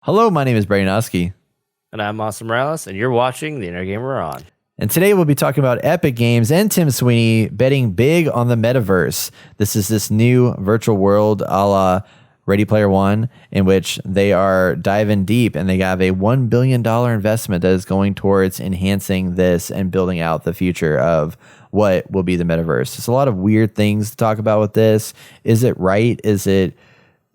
Hello, my name is Brandon Oski. And I'm Austin Morales, and you're watching The Inner Gamer On. And today we'll be talking about Epic Games and Tim Sweeney betting big on the Metaverse. This is this new virtual world a la Ready Player One, in which they are diving deep and they have a $1 billion investment that is going towards enhancing this and building out the future of what will be the Metaverse. There's a lot of weird things to talk about with this. Is it right? Is it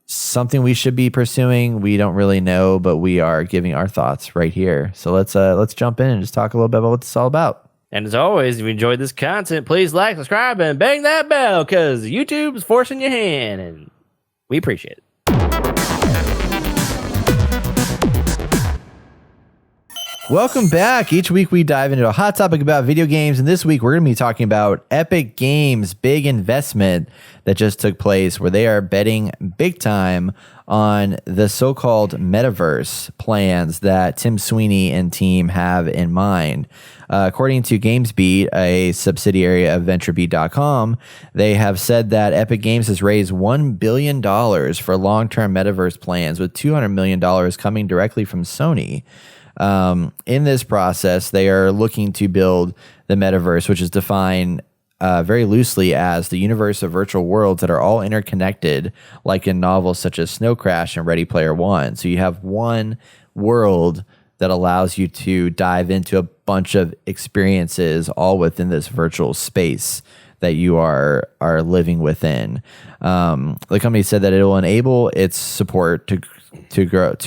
something we should be pursuing? We don't really know, but we are giving our thoughts right here. So let's jump in and just talk a little bit about what this is all about. And as always, if you enjoyed this content, please like, subscribe, and bang that bell, because YouTube's forcing your hand, and we appreciate it. Welcome back. Each week we dive into a hot topic about video games, and this week we're going to be talking about Epic Games' big investment that just took place, where they are betting big time on the so-called Metaverse plans that Tim Sweeney and team have in mind. According to GamesBeat, a subsidiary of VentureBeat.com, they have said that Epic Games has raised $1 billion for long-term Metaverse plans, with $200 million coming directly from Sony. In this process, they are looking to build the Metaverse, which is defined very loosely as the universe of virtual worlds that are all interconnected, like in novels such as Snow Crash and Ready Player One. So you have one world that allows you to dive into a bunch of experiences all within this virtual space that you are living within. The company said that it will enable its support to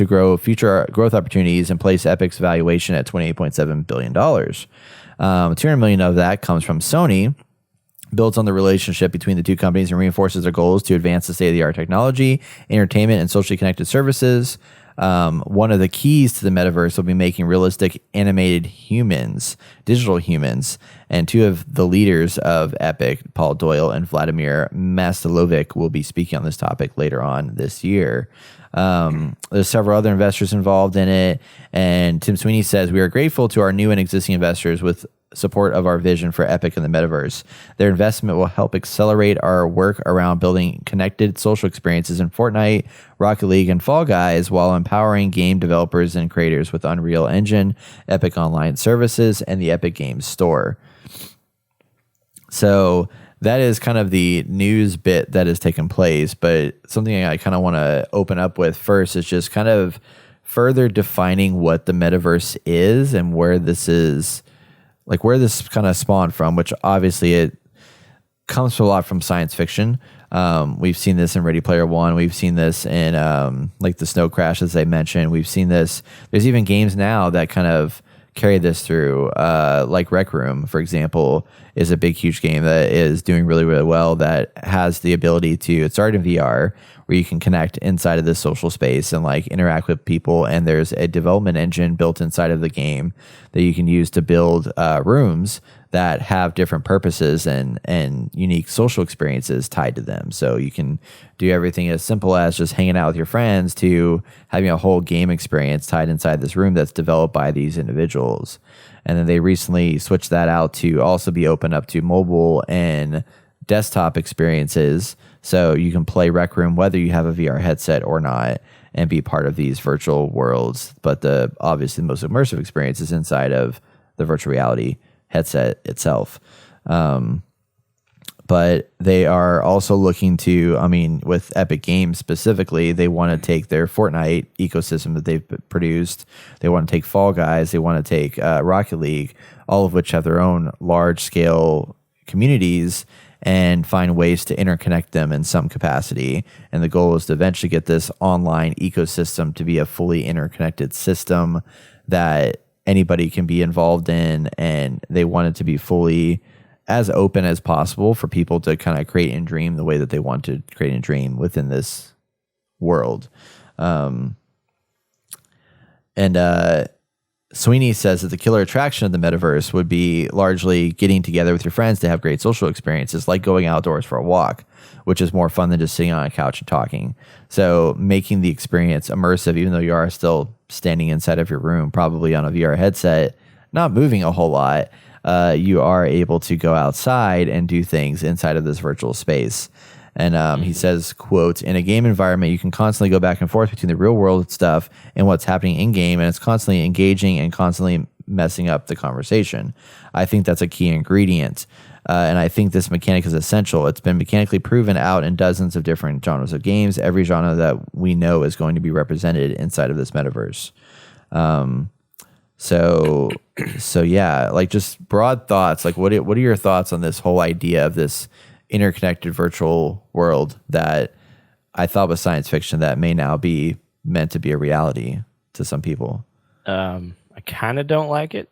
grow future growth opportunities and place Epic's valuation at $28.7 billion. $200 million of that comes from Sony, builds on the relationship between the two companies and reinforces their goals to advance the state-of-the-art technology, entertainment, and socially connected services. One of the keys to the Metaverse will be making realistic animated humans, digital humans, and two of the leaders of Epic, Paul Doyle and Vladimir Mastilovic, will be speaking on this topic later on this year. There's several other investors involved in it, and Tim Sweeney says, "We are grateful to our new and existing investors with support of our vision for Epic and the Metaverse. Their investment will help accelerate our work around building connected social experiences in Fortnite, Rocket League, and Fall Guys, while empowering game developers and creators with Unreal Engine, Epic Online Services, and the Epic Games Store." So that is kind of the news bit that has taken place, but something I kind of want to open up with first is just kind of further defining what the Metaverse is and where this is, like where this kind of spawned from, which obviously it comes a lot from science fiction. We've seen this in Ready Player One. We've seen this in like the Snow Crash, as I mentioned. We've seen this. There's even games now that kind of carry this through, like Rec Room, for example, is a big, huge game that is doing really, really well, that has the ability to, it started in VR, where you can connect inside of this social space and like interact with people. And there's a development engine built inside of the game that you can use to build rooms that have different purposes and unique social experiences tied to them. So you can do everything as simple as just hanging out with your friends to having a whole game experience tied inside this room that's developed by these individuals. And then they recently switched that out to also be open up to mobile and desktop experiences. So you can play Rec Room whether you have a VR headset or not and be part of these virtual worlds. But the obviously the most immersive experience is inside of the virtual reality headset itself. But they are also looking to, I mean, with Epic Games specifically, they want to take their Fortnite ecosystem that they've produced. They want to take Fall Guys. They want to take Rocket League, all of which have their own large scale communities, and find ways to interconnect them in some capacity. And the goal is to eventually get this online ecosystem to be a fully interconnected system that anybody can be involved in, and they want it to be fully as open as possible for people to kind of create and dream the way that they want to create and dream within this world. Sweeney says that the killer attraction of the Metaverse would be largely getting together with your friends to have great social experiences, like going outdoors for a walk, which is more fun than just sitting on a couch and talking. So making the experience immersive, even though you are still standing inside of your room, probably on a VR headset, not moving a whole lot, you are able to go outside and do things inside of this virtual space. And he says, quote, in a game environment, you can constantly go back and forth between the real world stuff and what's happening in game, and it's constantly engaging and constantly messing up the conversation. I think that's a key ingredient. And I think this mechanic is essential. It's been mechanically proven out in dozens of different genres of games. Every genre that we know is going to be represented inside of this metaverse. So yeah, like just broad thoughts. Like what are your thoughts on this whole idea of this interconnected virtual world that I thought was science fiction that may now be meant to be a reality to some people? I kind of don't like it.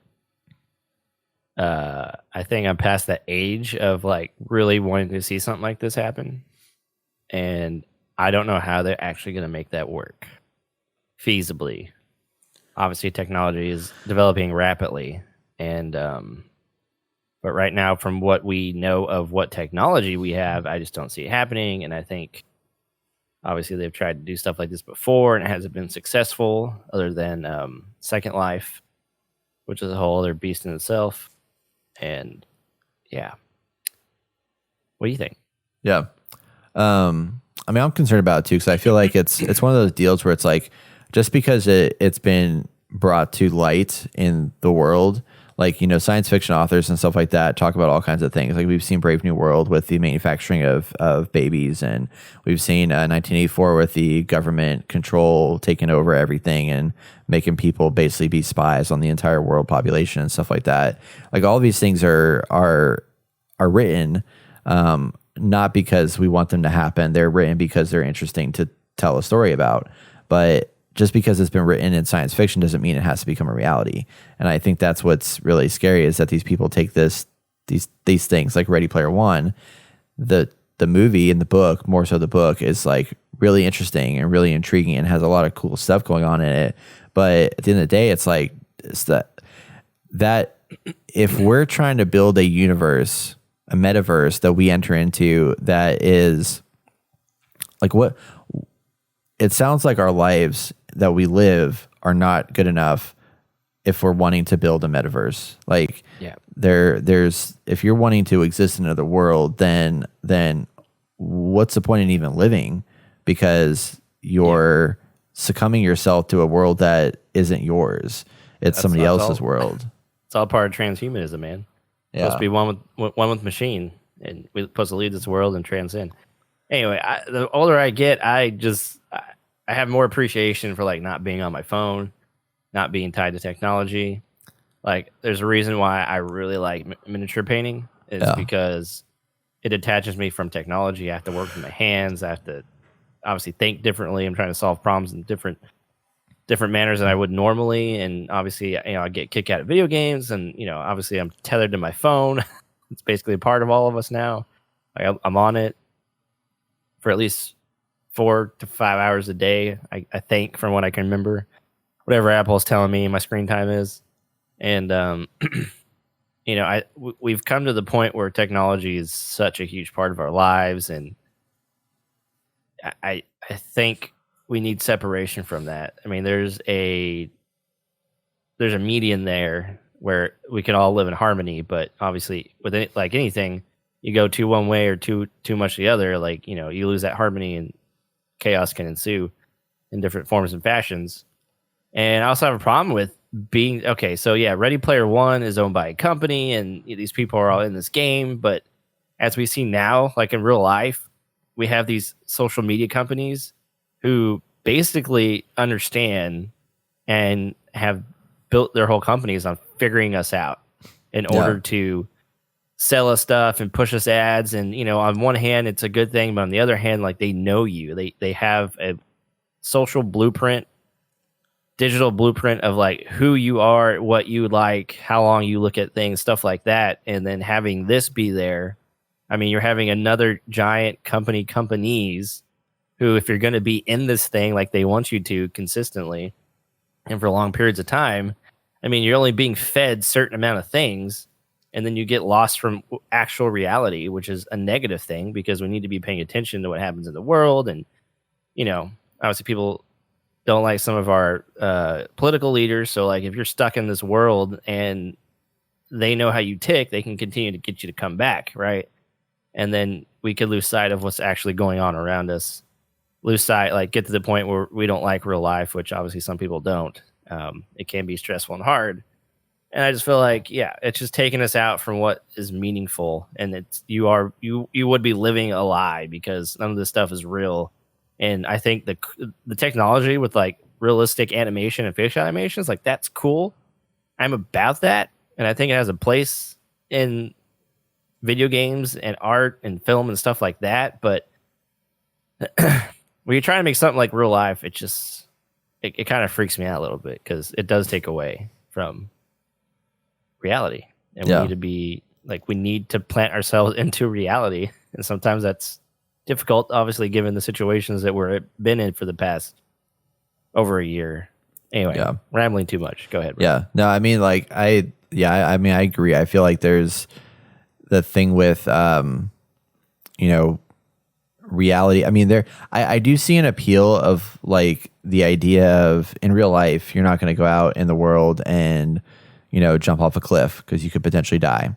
I think I'm past the age of like really wanting to see something like this happen. And I don't know how they're actually going to make that work feasibly. Obviously, technology is developing rapidly. And, but right now, from what we know of what technology we have, I just don't see it happening. And I think obviously they've tried to do stuff like this before and it hasn't been successful other than Second Life, which is a whole other beast in itself. And yeah, what do you think? Yeah. I mean, I'm concerned about it too, because I feel like it's one of those deals where it's like, just because it's been brought to light in the world, like, you know, science fiction authors and stuff like that talk about all kinds of things. Like we've seen Brave New World with the manufacturing of babies, and we've seen 1984 with the government control taking over everything and making people basically be spies on the entire world population and stuff like that. Like all of these things are written not because we want them to happen. They're written because they're interesting to tell a story about. But just because it's been written in science fiction doesn't mean it has to become a reality. And I think that's what's really scary, is that these people take these things like Ready Player One, the movie and the book, more so the book, is like really interesting and really intriguing and has a lot of cool stuff going on in it. But at the end of the day, it's like that if we're trying to build a universe, a metaverse that we enter into, that is like what it sounds like our lives that we live are not good enough if we're wanting to build a metaverse. Like there's if you're wanting to exist in another world, then what's the point in even living? Because you're succumbing yourself to a world that isn't yours. It's somebody else's world. It's all part of transhumanism, man. Yeah. Supposed to be one with machine, and we're supposed to leave this world and transcend. Anyway, the older I get, I have more appreciation for like not being on my phone, not being tied to technology. Like, there's a reason why I really like miniature painting. It's because it detaches me from technology. I have to work with my hands. I have to obviously think differently. I'm trying to solve problems in different manners than I would normally. And obviously, you know, I get kicked out of video games, and you know, obviously, I'm tethered to my phone. It's basically a part of all of us now. Like, I'm on it for at least 4 to 5 hours a day, I think, from what I can remember, whatever Apple's telling me my screen time is. And you know, we've come to the point where technology is such a huge part of our lives, and I think we need separation from that. I mean, there's a median there where we can all live in harmony, but obviously with it, like anything, you go too one way or too much the other, like, you know, you lose that harmony and chaos can ensue in different forms and fashions. And I also have a problem with being okay. So yeah, Ready Player One is owned by a company, and these people are all in this game. But as we see now, like in real life, we have these social media companies who basically understand and have built their whole companies on figuring us out in order to sell us stuff and push us ads. And, you know, on one hand, it's a good thing, but on the other hand, like, they know you. They have a social blueprint, digital blueprint of like who you are, what you like, how long you look at things, stuff like that. And then having this be there, I mean, you're having another giant companies who, if you're going to be in this thing like they want you to consistently and for long periods of time, I mean, you're only being fed certain amount of things, and then you get lost from actual reality, which is a negative thing, because we need to be paying attention to what happens in the world. And, you know, obviously people don't like some of our political leaders. So like, if you're stuck in this world and they know how you tick, they can continue to get you to come back. Right. and then we could lose sight of what's actually going on around us. Lose sight, like get to the point where we don't like real life, which obviously some people don't. It can be stressful and hard. And I just feel like, yeah, it's just taking us out from what is meaningful. And it's you would be living a lie because none of this stuff is real. And I think the technology with like realistic animation and facial animations, like that's cool. I'm about that. And I think it has a place in video games and art and film and stuff like that. But when you're trying to make something like real life, it kind of freaks me out a little bit because it does take away from reality. And we need to plant ourselves into reality. And sometimes that's difficult, obviously, given the situations that we've been in for the past over a year. Anyway, rambling too much. Go ahead, Bro. Yeah. No, I mean, like, I agree. I feel like there's the thing with, reality. I mean, I do see an appeal of like the idea of in real life, you're not going to go out in the world and, jump off a cliff because you could potentially die.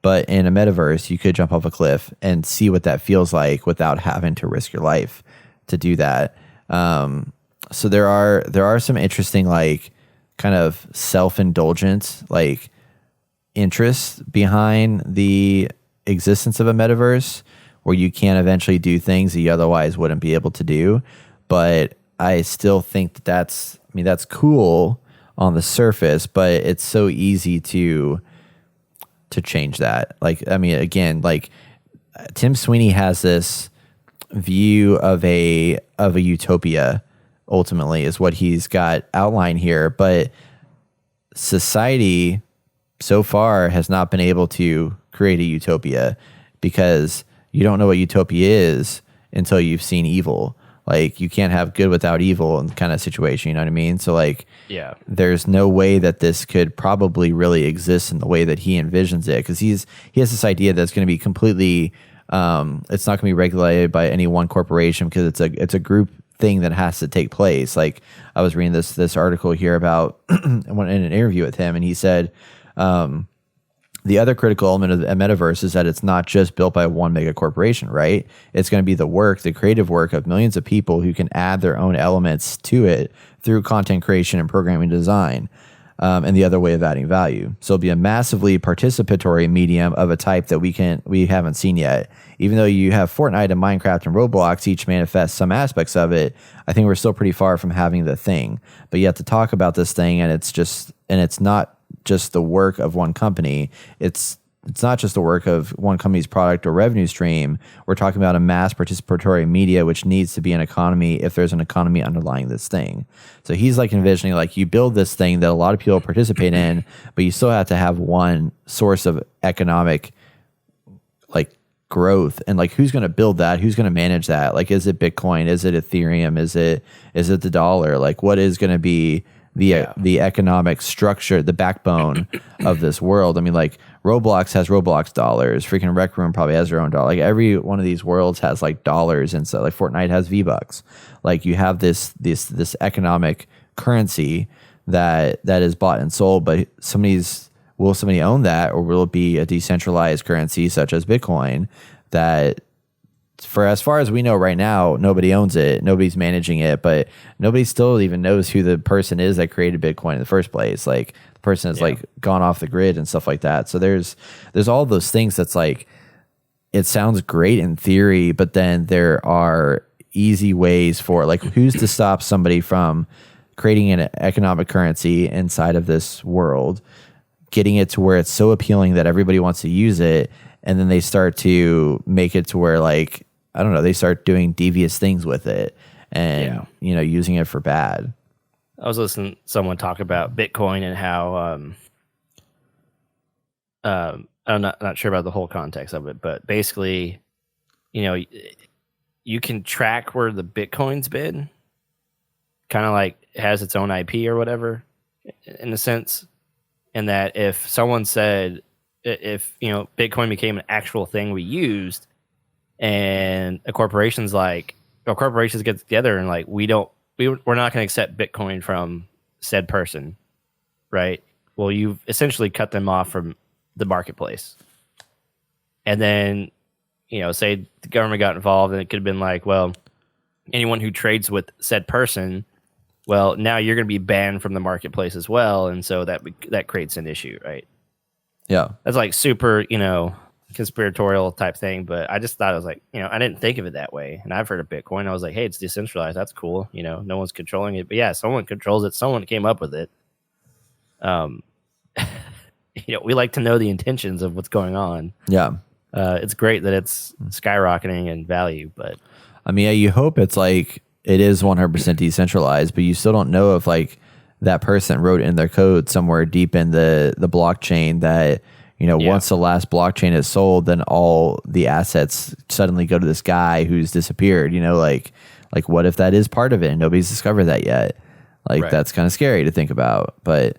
But in a metaverse, you could jump off a cliff and see what that feels like without having to risk your life to do that. So there are some interesting, like, kind of self-indulgent, like, interests behind the existence of a metaverse where you can eventually do things that you otherwise wouldn't be able to do. But I still think that's cool on the surface, but it's so easy to change that. Like, I mean, again, like Tim Sweeney has this view of a utopia, ultimately, is what he's got outlined here. But society so far has not been able to create a utopia because you don't know what utopia is until you've seen evil. Like, you can't have good without evil in kind of situation, you know what I mean? So, like, yeah, there's no way that this could probably really exist in the way that he envisions it, because he has this idea that's going to be completely, it's not going to be regulated by any one corporation because it's a group thing that has to take place. Like, I was reading this article here about in an interview with him, and he said, the other critical element of the metaverse is that it's not just built by one mega corporation, right? It's going to be the creative work of millions of people who can add their own elements to it through content creation and programming design, and the other way of adding value. So it'll be a massively participatory medium of a type that we haven't seen yet. Even though you have Fortnite and Minecraft and Roblox each manifest some aspects of it, I think we're still pretty far from having the thing. But you have to talk about this thing, and it's not just the work of one company. It's not just the work of one company's product or revenue stream. We're talking about a mass participatory media, which needs to be an economy if there's an economy underlying this thing. So he's like envisioning, like, you build this thing that a lot of people participate in, but you still have to have one source of economic, like, growth. And, like, who's going to build that? Who's going to manage that? Like, is it Bitcoin? Is it Ethereum? Is it the dollar? Like, what is going to be the economic structure, the backbone of this world? I mean, like, Roblox has Roblox dollars. Freaking Rec Room probably has their own dollar. Like, every one of these worlds has like dollars, and so like Fortnite has V-Bucks. Like, you have this economic currency that is bought and sold, but will somebody own that, or will it be a decentralized currency such as Bitcoin that, for as far as we know right now, nobody owns it, nobody's managing it, but nobody still even knows who the person is that created Bitcoin in the first place. Like, the person has like gone off the grid and stuff like that. So there's all those things that's like, it sounds great in theory, but then there are easy ways for, like, who's to stop somebody from creating an economic currency inside of this world, getting it to where it's so appealing that everybody wants to use it, and then they start to make it to where, like, I don't know, they start doing devious things with it and, using it for bad. I was listening to someone talk about Bitcoin and how, I'm not sure about the whole context of it, but basically, you can track where the Bitcoin's been, kind of like it has its own IP or whatever, in a sense. And that if someone said, if Bitcoin became an actual thing we used, and corporations get together and like, we're not going to accept Bitcoin from said person, right? Well, you've essentially cut them off from the marketplace. And then say the government got involved, and it could have been like, well, anyone who trades with said person, well, now you're going to be banned from the marketplace as well, and so that creates an issue, right? Yeah, that's like super, conspiratorial type thing. But I just thought it was like, I didn't think of it that way. And I've heard of Bitcoin. I was like, hey, it's decentralized. That's cool. No one's controlling it. But yeah, someone controls it. Someone came up with it. We like to know the intentions of what's going on. Yeah. It's great that it's skyrocketing in value, but I mean, yeah, you hope it's like it is 100% decentralized, but you still don't know if like that person wrote in their code somewhere deep in the blockchain that, once the last blockchain is sold, then all the assets suddenly go to this guy who's disappeared, like what if that is part of it and nobody's discovered that yet? Like, right. That's kind of scary to think about, but,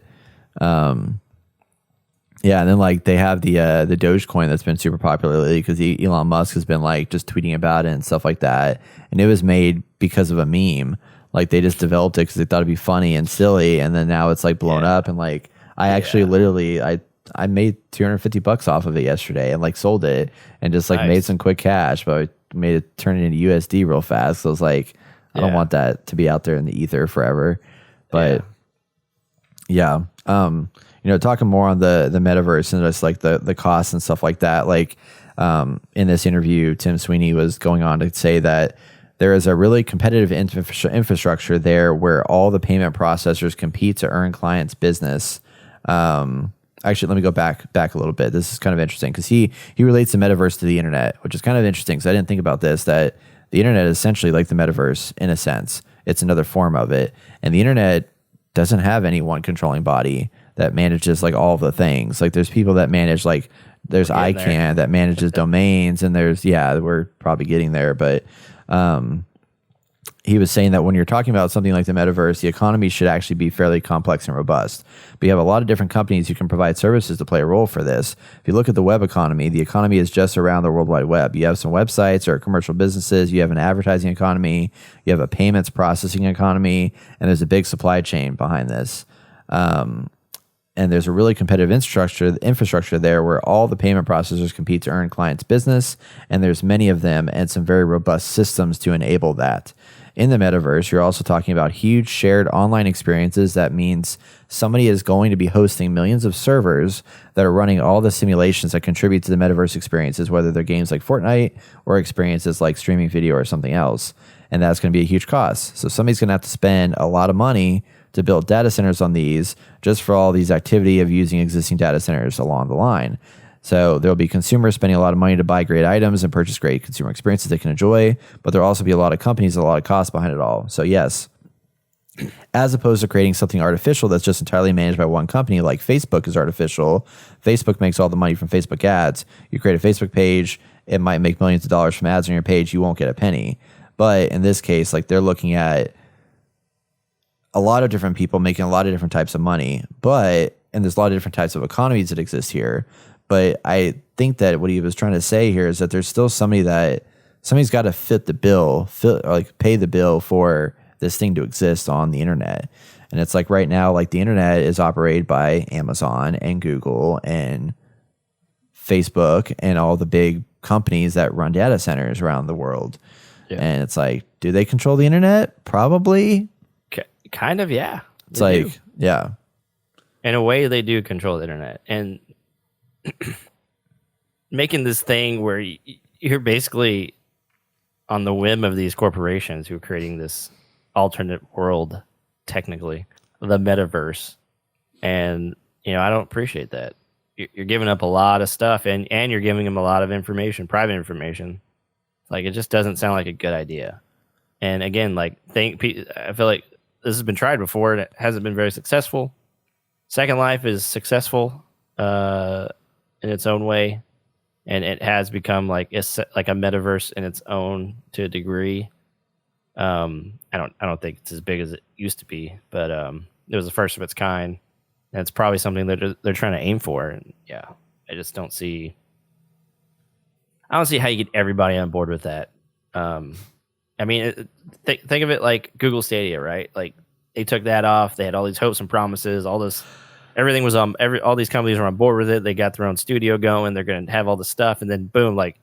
yeah, and then like they have the Dogecoin that's been super popular lately because Elon Musk has been like just tweeting about it and stuff like that, and it was made because of a meme. Like they just developed it because they thought it'd be funny and silly, and then now it's like blown up. And like I actually literally I made $250 off of it yesterday and like sold it and just like made some quick cash, but I made it turn it into USD real fast. So I was like, I don't want that to be out there in the ether forever, but yeah. Talking more on the metaverse and just like the costs and stuff like that. Like in this interview, Tim Sweeney was going on to say that there is a really competitive infrastructure there where all the payment processors compete to earn clients' business. Actually, let me go back a little bit. This is kind of interesting because he relates the metaverse to the internet, which is kind of interesting because I didn't think about this, that the internet is essentially like the metaverse in a sense. It's another form of it. And the internet doesn't have any one controlling body that manages like all the things. Like there's people that manage, like there's akin that manages domains, and there's we're probably getting there, but he was saying that when you're talking about something like the metaverse, the economy should actually be fairly complex and robust. But you have a lot of different companies who can provide services to play a role for this. If you look at the web economy, the economy is just around the World Wide Web. You have some websites or commercial businesses, you have an advertising economy, you have a payments processing economy, and there's a big supply chain behind this. And there's a really competitive infrastructure there where all the payment processors compete to earn clients' business, and there's many of them and some very robust systems to enable that. In the metaverse, you're also talking about huge shared online experiences. That means somebody is going to be hosting millions of servers that are running all the simulations that contribute to the metaverse experiences, whether they're games like Fortnite or experiences like streaming video or something else. And that's going to be a huge cost. So somebody's going to have to spend a lot of money to build data centers on these just for all these activity of using existing data centers along the line. So there'll be consumers spending a lot of money to buy great items and purchase great consumer experiences they can enjoy, but there'll also be a lot of companies and a lot of costs behind it all. So yes, as opposed to creating something artificial that's just entirely managed by one company, like Facebook is artificial. Facebook makes all the money from Facebook ads. You create a Facebook page, it might make millions of dollars from ads on your page. You won't get a penny. But in this case, like they're looking at a lot of different people making a lot of different types of money, and there's a lot of different types of economies that exist here. But I think that what he was trying to say here is that there's still somebody's got to fit the bill, pay the bill for this thing to exist on the internet. And it's like right now, like the internet is operated by Amazon and Google and Facebook and all the big companies that run data centers around the world. Yeah. And it's like, do they control the internet? Probably. Kind of, yeah. It's like, do. Yeah. In a way, they do control the internet. And making this thing where you're basically on the whim of these corporations who are creating this alternate world, technically, the metaverse. And, I don't appreciate that. You're giving up a lot of stuff and you're giving them a lot of information, private information. Like, it just doesn't sound like a good idea. And again, I feel like this has been tried before and it hasn't been very successful. Second Life is successful in its own way, and it has become like a metaverse in its own to a degree. I don't think it's as big as it used to be, but it was the first of its kind, and it's probably something that they're trying to aim for. And yeah, I just don't see how you get everybody on board with that. I mean, think of it like Google Stadia, right? Like they took that off. They had all these hopes and promises, all this. Everything was all these companies were on board with it. They got their own studio going. They're going to have all the stuff, and then boom, like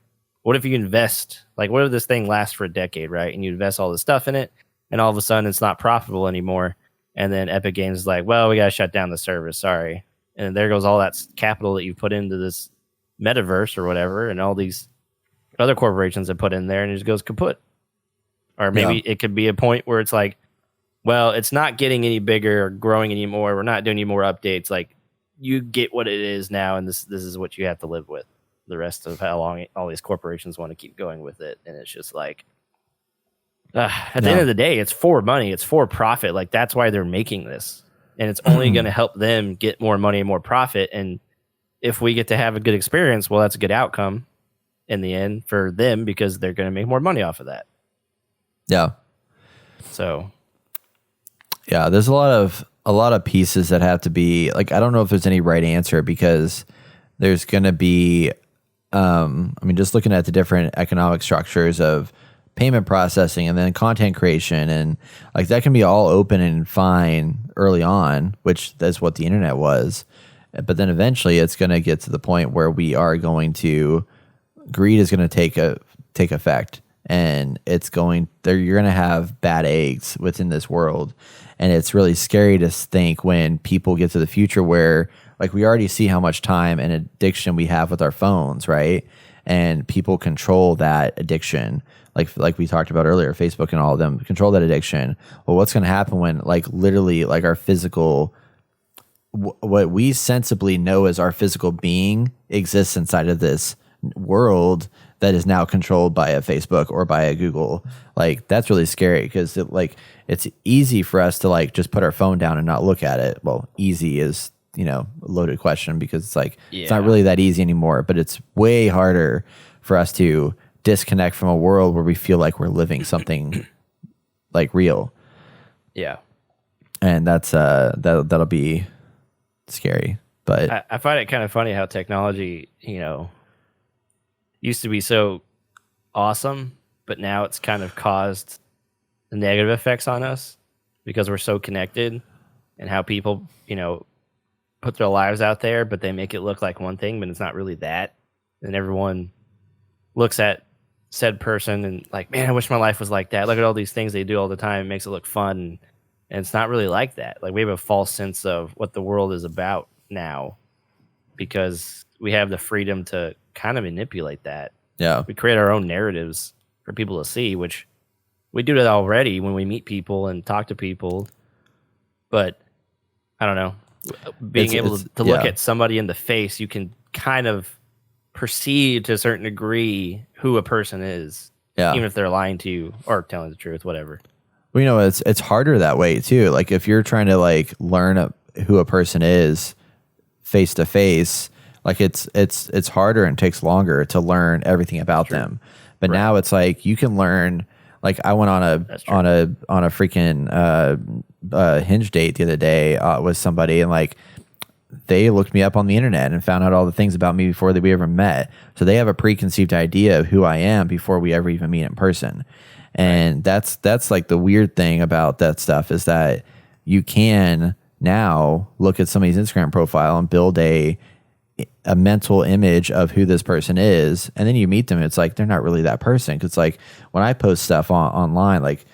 what if you invest, like, what if this thing lasts for a decade, right? And you invest all this stuff in it, and all of a sudden it's not profitable anymore. And then Epic Games is like, well, we got to shut down the service. Sorry. And there goes all that capital that you put into this metaverse or whatever, and all these other corporations that put in there, and it just goes kaput. Or maybe it could be a point where it's like, well, it's not getting any bigger or growing anymore. We're not doing any more updates. Like, you get what it is now, and this is what you have to live with the rest of how long all these corporations want to keep going with it. And it's just like, at the end of the day, it's for money. It's for profit. Like, that's why they're making this. And it's only going to help them get more money and more profit. And if we get to have a good experience, well, that's a good outcome in the end for them, because they're going to make more money off of that. Yeah. So, yeah, there's a lot of pieces that have to be, like, I don't know if there's any right answer, because there's going to be, just looking at the different economic structures of payment processing and then content creation, and like that can be all open and fine early on, which that's what the internet was. But then eventually it's going to get to the point where greed is going to take effect, and you're going to have bad eggs within this world. And it's really scary to think when people get to the future where, like, we already see how much time and addiction we have with our phones, right? And people control that addiction. Like we talked about earlier, Facebook and all of them control that addiction. Well, what's going to happen when, like, literally, like, our physical, what we sensibly know as our physical being exists inside of this world that is now controlled by a Facebook or by a Google? Like, that's really scary, because it's easy for us to, like, just put our phone down and not look at it. Well, easy is, a loaded question, because it's like, it's not really that easy anymore, but it's way harder for us to disconnect from a world where we feel like we're living something like real. Yeah. And that's that'll be scary. But I find it kind of funny how technology, used to be so awesome, but now it's kind of caused negative effects on us because we're so connected, and how people, put their lives out there, but they make it look like one thing, but it's not really that. And everyone looks at said person and like, man, I wish my life was like that. Look at all these things they do all the time. It makes it look fun. And it's not really like that. Like, we have a false sense of what the world is about now, because we have the freedom to kind of manipulate that. Yeah. We create our own narratives for people to see, which we do that already when we meet people and talk to people. But I don't know, being able to look at somebody in the face, you can kind of perceive to a certain degree who a person is, even if they're lying to you or telling the truth, whatever. Well, it's harder that way too. Like, if you're trying to, like, learn who a person is face to face, like, it's harder and takes longer to learn everything about them. But now it's like you can learn. Like, I went on a freaking Hinge date the other day with somebody, and, like, they looked me up on the internet and found out all the things about me before we ever met. So they have a preconceived idea of who I am before we ever even meet in person. And that's like the weird thing about that stuff, is that you can now look at somebody's Instagram profile and build a mental image of who this person is, and then you meet them, it's like they're not really that person. Because, like, when I post stuff online, like,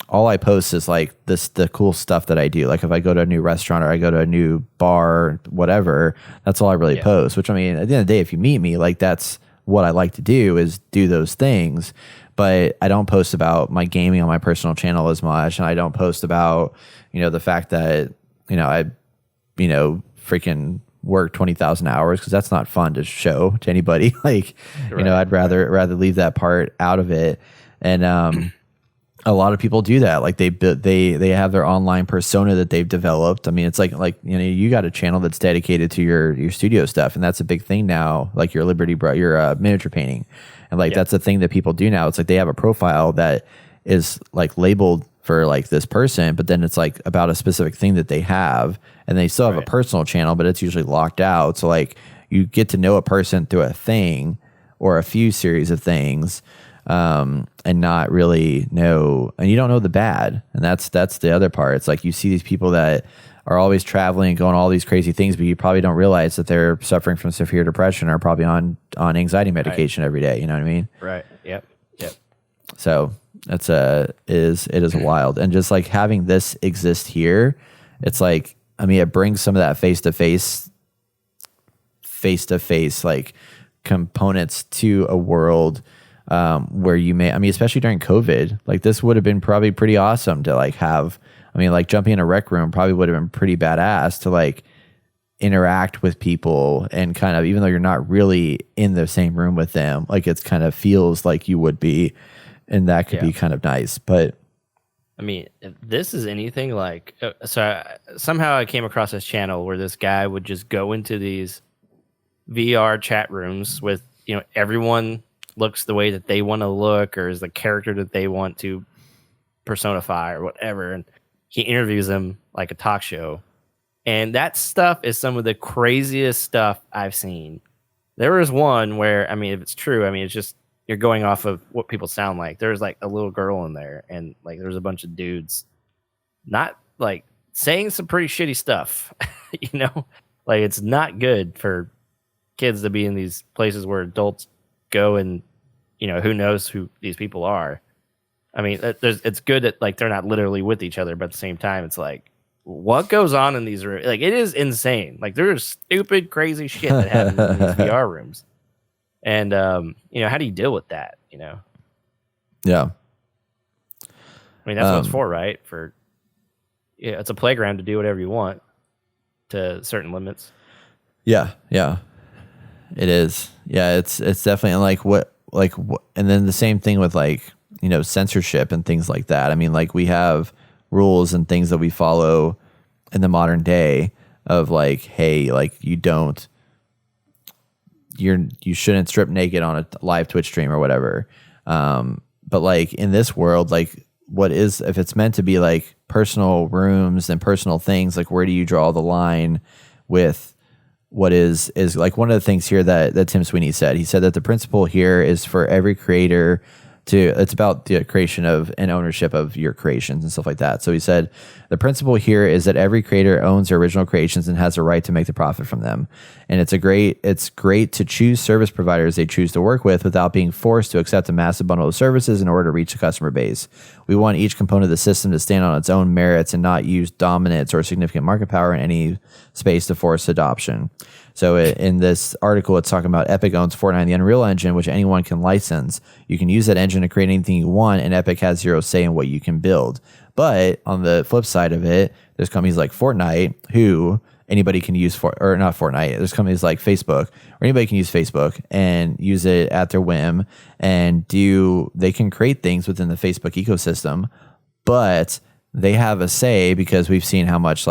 all I post is, like, the cool stuff that I do. Like, if I go to a new restaurant or I go to a new bar or whatever, that's all I really post. Which, I mean, at the end of the day, if you meet me, like, that's what I like to do, is do those things. But I don't post about my gaming on my personal channel as much, and I don't post about, the fact that, I, freaking work 20,000 hours, because that's not fun to show to anybody. Like, I'd rather leave that part out of it. And a lot of people do that. Like, they have their online persona that they've developed. I mean, it's like you got a channel that's dedicated to your studio stuff, and that's a big thing now. Like, your your miniature painting, and like that's a thing that people do now. It's like they have a profile that is, like, labeled for, like, this person, but then it's, like, about a specific thing that they have, and they still have a personal channel, but it's usually locked out. So, like, you get to know a person through a thing or a few series of things, and not really know, and you don't know the bad. And that's the other part. It's like, you see these people that are always traveling and going all these crazy things, but you probably don't realize that they're suffering from severe depression or probably on anxiety medication every day. You know what I mean? Right. Yep. So that's it is wild. And just like having this exist here, it's like, I mean, it brings some of that face to face like components to a world where you may, I mean, especially during COVID, like this would have been probably pretty awesome to like have, I mean, like jumping in a rec room probably would have been pretty badass to like interact with people and kind of, even though you're not really in the same room with them, like it's kind of feels like you would be, and that could be kind of nice. But I mean, if this is anything like, somehow I came across this channel where this guy would just go into these VR chat rooms with, everyone looks the way that they want to look or is the character that they want to personify or whatever. And he interviews them like a talk show. And that stuff is some of the craziest stuff I've seen. There was one where, I mean, if it's true, I mean, it's just, you're going off of what people sound like. There's like a little girl in there and like there's a bunch of dudes not like saying some pretty shitty stuff, like it's not good for kids to be in these places where adults go and, who knows who these people are. I mean, it's good that like they're not literally with each other, but at the same time, it's like, what goes on in these rooms? Like, it is insane. Like, there's stupid, crazy shit that happens in these VR rooms. And, how do you deal with that, Yeah. I mean, that's what it's for, right? It's a playground to do whatever you want to certain limits. Yeah. It is. Yeah, it's definitely like what, and then the same thing with like, censorship and things like that. I mean, like we have rules and things that we follow in the modern day of like, hey, like you shouldn't strip naked on a live Twitch stream or whatever. But like in this world, like if it's meant to be like personal rooms and personal things, like where do you draw the line with what is like one of the things here that Tim Sweeney said? He said that the principle here is for every creator it's about the creation of and ownership of your creations and stuff like that. So he said, the principle here is that every creator owns their original creations and has a right to make the profit from them. And it's great to choose service providers they choose to work with without being forced to accept a massive bundle of services in order to reach a customer base. We want each component of the system to stand on its own merits and not use dominance or significant market power in any space to force adoption. So in this article, it's talking about Epic owns Fortnite, the Unreal Engine, which anyone can license. You can use that engine to create anything you want, and Epic has zero say in what you can build. But on the flip side of it, there's companies like Fortnite who anybody can use or not Fortnite. There's companies like Facebook, or anybody can use Facebook and use it at their whim, and they can create things within the Facebook ecosystem, but they have a say because we've seen how much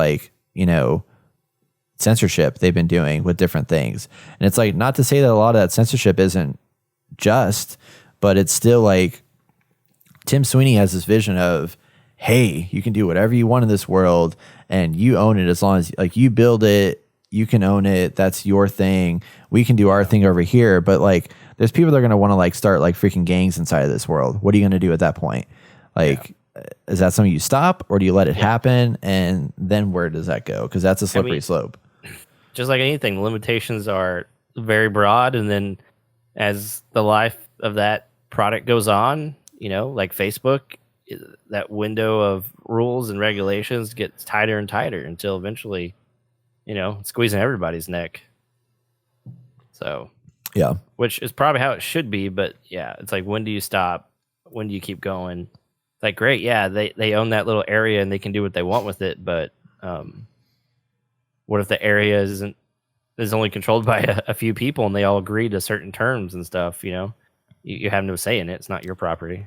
censorship they've been doing with different things. And it's like, not to say that a lot of that censorship isn't just, but it's still like Tim Sweeney has this vision of, hey, you can do whatever you want in this world and you own it as long as like you build it, you can own it. That's your thing. We can do our thing over here. But like, there's people that are going to want to like start like freaking gangs inside of this world. What are you going to do at that point? Like, is that something you stop or do you let it happen? And then where does that go? Because that's a slippery slope. Just like anything, the limitations are very broad. And then as the life of that product goes on, like Facebook, that window of rules and regulations gets tighter and tighter until eventually, it's squeezing everybody's neck. So, yeah, which is probably how it should be. But yeah, it's like, when do you stop? When do you keep going? It's like, great. Yeah, they own that little area and they can do what they want with it. But what if the area is only controlled by a few people and they all agree to certain terms and stuff? You have no say in it. It's not your property.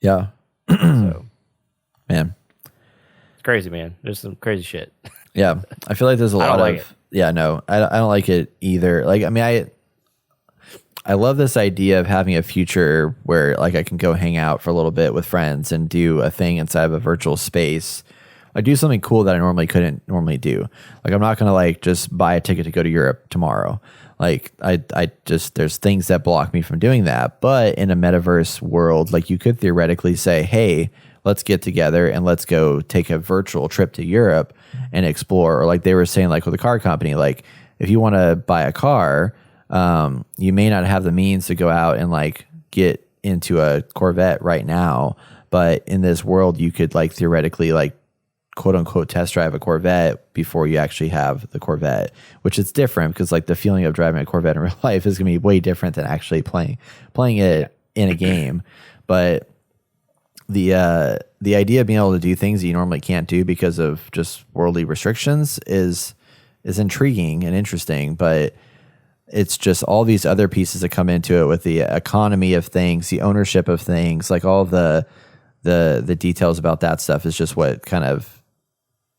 Yeah. So, man, it's crazy, man. There's some crazy shit. Yeah, I feel like there's a lot of. Yeah, no, I don't like it either. Like, I mean, I love this idea of having a future where like I can go hang out for a little bit with friends and do a thing inside of a virtual space. I do something cool that I couldn't normally do. Like, I'm not going to like just buy a ticket to go to Europe tomorrow. Like I just, there's things that block me from doing that. But in a metaverse world, like you could theoretically say, hey, let's get together and let's go take a virtual trip to Europe and explore. Or like they were saying, like with a car company, like if you want to buy a car, you may not have the means to go out and like get into a Corvette right now, but in this world you could like theoretically like quote unquote test drive a Corvette before you actually have the Corvette, which is different because like the feeling of driving a Corvette in real life is gonna be way different than actually playing it in a game. But the idea of being able to do things that you normally can't do because of just worldly restrictions is intriguing and interesting, but it's just all these other pieces that come into it with the economy of things, the ownership of things, like all the details about that stuff is just what kind of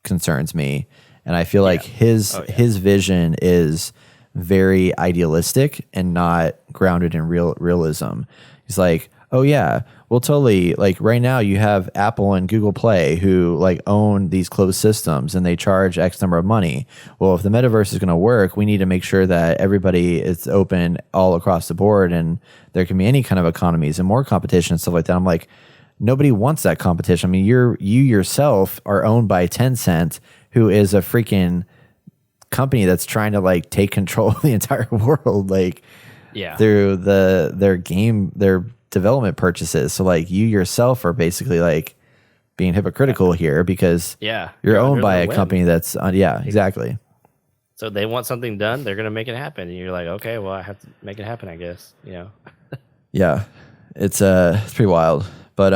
concerns me. And I feel like his vision is very idealistic and not grounded in realism. He's like, oh yeah, well totally, like right now you have Apple and Google Play who like own these closed systems and they charge X number of money. Well, if the metaverse is going to work, we need to make sure that everybody is open all across the board and there can be any kind of economies and more competition and stuff like that. I'm like, nobody wants that competition. I mean, you yourself are owned by Tencent, who is a freaking company that's trying to like take control of the entire world, like through their development purchases. So like you yourself are basically like being hypocritical here because you're owned by a company that's exactly. So they want something done, they're gonna make it happen, and you're like, okay, well I have to make it happen, I guess. Yeah, it's pretty wild. But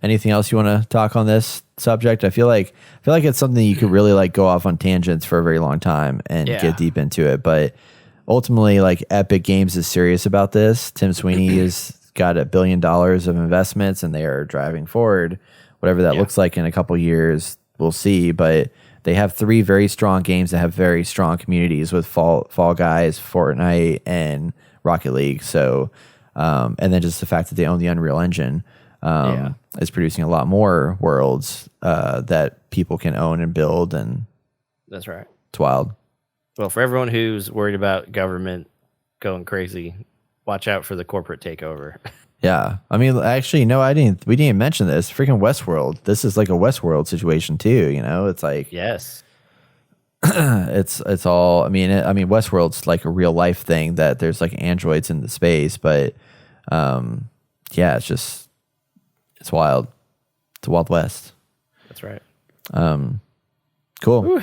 anything else you want to talk on this subject? I feel like it's something you could really like go off on tangents for a very long time and get deep into it, but ultimately, like Epic Games is serious about this. Tim Sweeney has got $1 billion of investments, and they are driving forward. Whatever that looks like in a couple years, we'll see. But they have 3 very strong games that have very strong communities with Fall Guys, Fortnite, and Rocket League. So, and then just the fact that they own the Unreal Engine is producing a lot more worlds that people can own and build. And that's right. It's wild. Well, for everyone who's worried about government going crazy, watch out for the corporate takeover. Yeah. I mean, actually, no, we didn't mention this. Freaking Westworld. This is like a Westworld situation too, It's like yes. it's all, I mean, Westworld's like a real life thing that there's like androids in the space, but it's wild. It's a Wild West. That's right. Cool. Whew,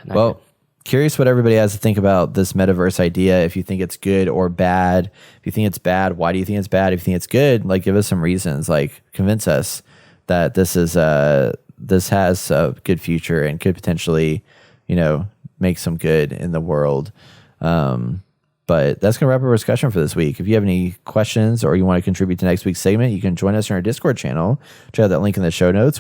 well, good. Curious what everybody has to think about this metaverse idea. If you think it's good or bad, if you think it's bad, why do you think it's bad? If you think it's good, like give us some reasons, like convince us that this has a good future and could potentially, make some good in the world. But that's going to wrap up our discussion for this week. If you have any questions or you want to contribute to next week's segment, you can join us in our Discord channel. Check out that link in the show notes.